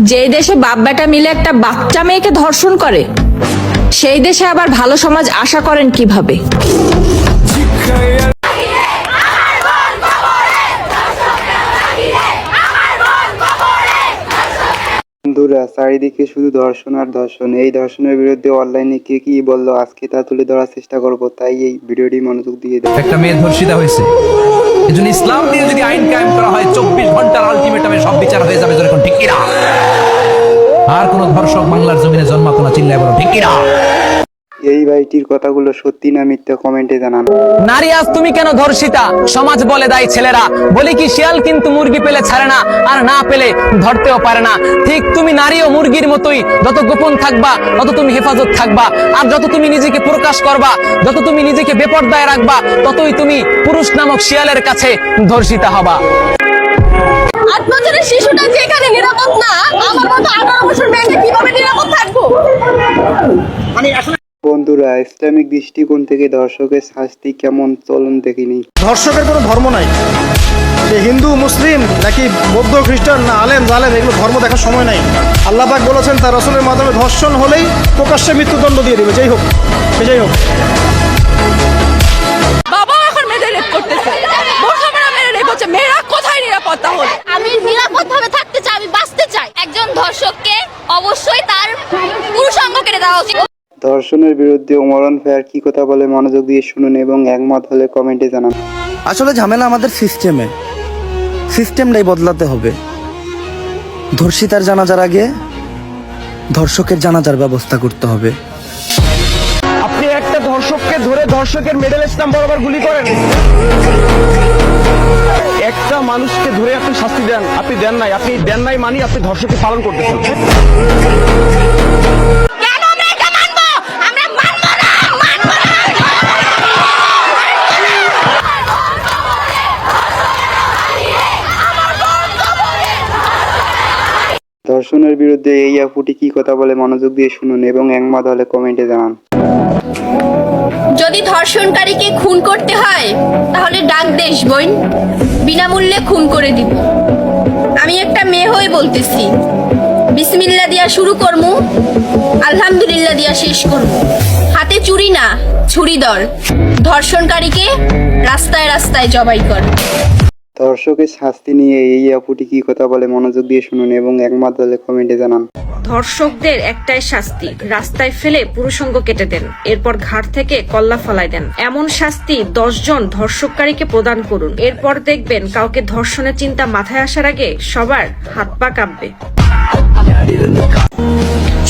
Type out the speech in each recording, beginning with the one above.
যেই দেশে বাপ বেটা মিলে একটা বাচ্চা মেয়েকে ধর্ষণ করে, সেই দেশে আবার ভালো সমাজ আশা করেন কিভাবে? বন্ধুরা, চারিদিকে শুধু ধর্ষণ আর ধর্ষণ। এই ধর্ষণের বিরুদ্ধে অনলাইনে কে কি বললো আজকে তা তুলে ধরার চেষ্টা করব, তাই এই ভিডিওটি মনোযোগ দিয়ে দেখুন। একটা মেয়ে ধর্ষিতা হয়েছে, এজন্য ইসলাম দিয়ে যদি আইন কায়েম করা হয় 24 ঘন্টার আলটিমেটামে সব বিচার হয়ে যাবে। যখন ঠিক কিনা? আর কোন ধর্ষক বাংলার জমিনে জন্মাতো না, চিল্লায় বলো ঠিক কিনা? এই ভাইটির কথাগুলো সত্যি না মিথ্যা কমেন্টে জানান। নারী আজ তুমি কেন ধর্ষিতা? সমাজ বলে দেয় ছেলেরা, বলে কি শিয়াল কিন্তু মুরগি পেলে ছাড়ে না, আর না পেলে ধরতেও পারে না। ঠিক তুমি নারী ও মুরগির মতোই, যত গোপন থাকবা তত তুমি হেফাজত থাকবা, আর যত তুমি নিজেকে প্রকাশ করবা, যত তুমি নিজেকে বেপরদায় রাখবা, ততই তুমি পুরুষ নামক শিয়ালের কাছে ধর্ষিতা হবা। 8 বছরের শিশুটা যেখানে নিরাপদ না, আমার মতো 18 বছর মেয়েকে কিভাবে নিরাপদ থাকবো? বন্ধুরা, ইসলামিক দৃষ্টিকোণ থেকে ধর্ষকের শাস্তি কেমন চলুন দেখিনি। ধর্ষকের কোনো ধর্ম নাই। সে হিন্দু, মুসলিম নাকি বৌদ্ধ, খ্রিস্টান না আলেম জালেম, এগুলো ধর্ম দেখার সময় নাই। আল্লাহ পাক বলেছেন তার রাসূলের মাধ্যমে ধর্ষণ হলেই প্রকাশ্যে মৃত্যুদণ্ড দিয়ে দিবে, যাই হোক সে যাই হোক। বাবা এখন মেয়েদের রেপ করতেছে, বোরখাপরা মেয়েরা রেপ হচ্ছে, মেয়েরা কোথায় নিরাপদ তাহলে? আমি নিরাপদভাবে থাকতে চাই, আমি বাঁচতে চাই। একজন ধর্ষককে অবশ্যই তার পুরুষাঙ্গ কেটে দেওয়া উচিত। ধর্ষণের বিরুদ্ধে ওমরান ফায়ার কি কথা বলে মনোযোগ দিয়ে শুনুন এবং একমত হলে কমেন্টে জানান। আসলে ঝামেলা আমাদের সিস্টেমটাই বদলাতে হবে। ধর্ষিতার জানাজার আগে ধর্ষকের জানাজার ব্যবস্থা করতে হবে। আপনি একটা ধর্ষককে ধরে ধর্ষকের মিডল স্টাম্প বরাবর গুলি করেন, একটা মানুষকে ধরে আপনি শাস্তি দেন, আপনি দেন নাই মানি আপনি ধর্ষককে পালন করতেছেন। কেন আমরা এটা মানবো? আমরা মানবো না, মানবো না। ধর্ষণের বিরুদ্ধে এই আপুটি কি কথা বলে মনোযোগ দিয়ে শুনুন এবং একমত হলে কমেন্টে জানান। যদি ধর্ষণকারীকে খুন করতে হয় তাহলে ডাক দেশ বোন, বিনামূল্যে খুন করে দিব। আমি একটা মেয়ে হয়ে বলতেছি, বিসমিল্লাহ দিয়া শুরু করমু, আলহামদুলিল্লাহ দিয়া শেষ করমু। হাতে চুরি না, ছুরি ধর, ধর্ষণকারীকে রাস্তায় রাস্তায় জবাই কর। ধর্ষকের শাস্তি নিয়ে এই আপুটি কি কথা বলে মনোযোগ দিয়ে শুনুন এবং একমত হলে কমেন্টে জানান। ধর্ষকদের একটাই শাস্তি, রাস্তায় ফেলে পুরুষাঙ্গ কেটে দেন, এরপর ঘাট থেকে কল্লা ফলাই দেন। এমন শাস্তি 10 জন ধর্ষককারীকে প্রদান করুন, এরপর দেখবেন কাউকে ধর্ষণের চিন্তা মাথায় আসার আগে সবার হাত পা কাঁপবে।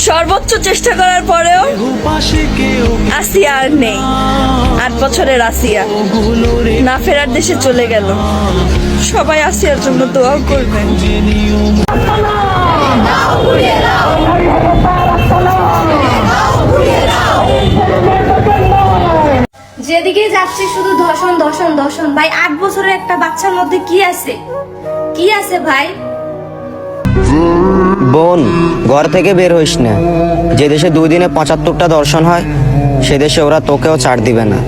সর্বোচ্চ চেষ্টা করার পরেও আসিয়া আর নেই। 8 বছরের আসিয়া না ফেরার দেশে চলে গেল। সবাই আসিয়ার জন্য দোয়া করবেন। যেদিকে যাচ্ছে শুধু ধর্ষণ ধর্ষণ ধর্ষণ। ভাই 8 বছরের একটা বাচ্চার মধ্যে কি আছে ভাই? বোন, ঘর থেকে বের হইস না। যে দেশে 2 দিনে 75টা দর্শন হয়, সে দেশে ওরা তোকেও ছাড় দিবে না।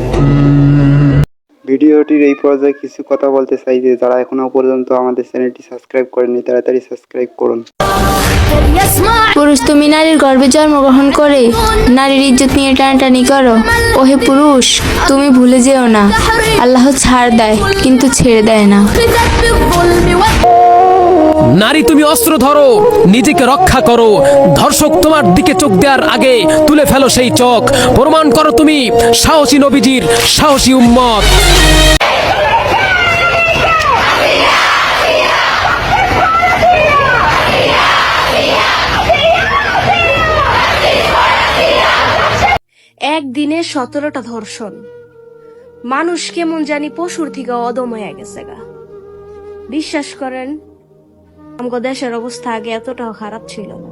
ভিডিওটির এই পর্যায়ে কিছু কথা বলতে চাই যে যারা এখনো পর্যন্ত আমাদের চ্যানেলটি সাবস্ক্রাইব করেনি তাড়াতাড়ি সাবস্ক্রাইব করুন। পুরুষ তুমি নারীর গর্ভে জন্মগ্রহণ করে নারীর ইজ্জত নিয়ে টানাটানি করো। ওহে পুরুষ, তুমি ভুলে যেও না, আল্লাহ ছাড় দেয় কিন্তু ছেড়ে দেয় না। নারী তুমি অস্ত্র ধরো, নিজেকে রক্ষা করো। ধর্ষক তোমার দিকে চোখ দেওয়ার আগে তুলে ফেলো সেই চোখ। প্রমাণ করো তুমি সাহসী নবীজির সাহসী উম্মত। একদিনে 17টা ধর্ষণ। মানুষ কেমন জানি পশুর থেকে অদম হয়ে গেছে গা। বিশ্বাস করেন, আমাদের দেশের অবস্থা আগে এতটাও খারাপ ছিল না।